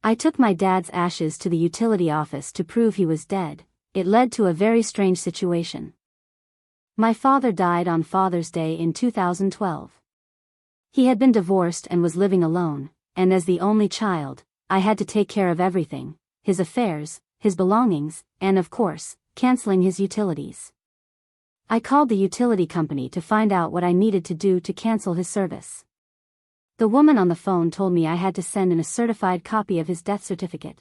I took my dad's ashes to the utility office to prove he was dead. It led to a very strange situation. My father died on Father's Day in 2012. He had been divorced and was living alone, and as the only child, I had to take care of everything, his affairs, his belongings, and of course, canceling his utilities. I called the utility company to find out what I needed to do to cancel his service. The woman on the phone told me I had to send in a certified copy of his death certificate.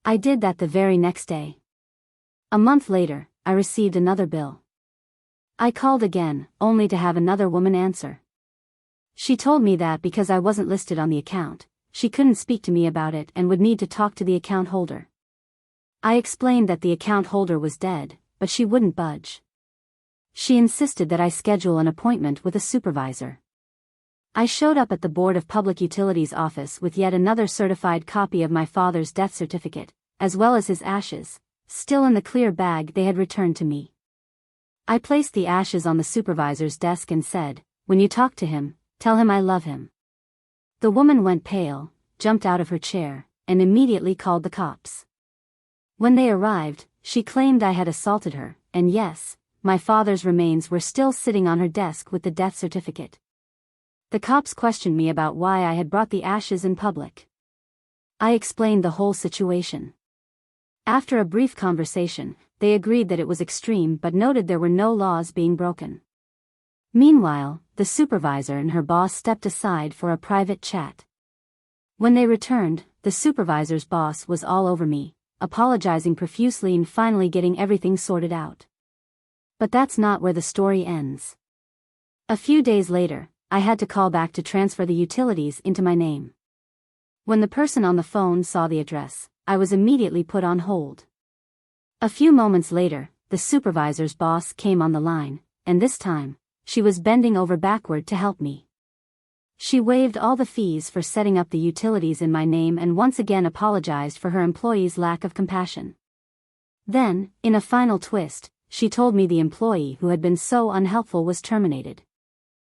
I did that the very next day. A month later, I received another bill. I called again, only to have another woman answer. She told me that because I wasn't listed on the account, she couldn't speak to me about it and would need to talk to the account holder. I explained that the account holder was dead, but she wouldn't budge. She insisted that I schedule an appointment with a supervisor. I showed up at the Board of Public Utilities office with yet another certified copy of my father's death certificate, as well as his ashes, still in the clear bag they had returned to me. I placed the ashes on the supervisor's desk and said, "When you talk to him, tell him I love him." The woman went pale, jumped out of her chair, and immediately called the cops. When they arrived, she claimed I had assaulted her, and yes, my father's remains were still sitting on her desk with the death certificate. The cops questioned me about why I had brought the ashes in public. I explained the whole situation. After a brief conversation, they agreed that it was extreme but noted there were no laws being broken. Meanwhile, the supervisor and her boss stepped aside for a private chat. When they returned, the supervisor's boss was all over me, apologizing profusely and finally getting everything sorted out. But that's not where the story ends. A few days later, I had to call back to transfer the utilities into my name. When the person on the phone saw the address, I was immediately put on hold. A few moments later, the supervisor's boss came on the line, and this time, she was bending over backward to help me. She waived all the fees for setting up the utilities in my name and once again apologized for her employee's lack of compassion. Then, in a final twist, she told me the employee who had been so unhelpful was terminated.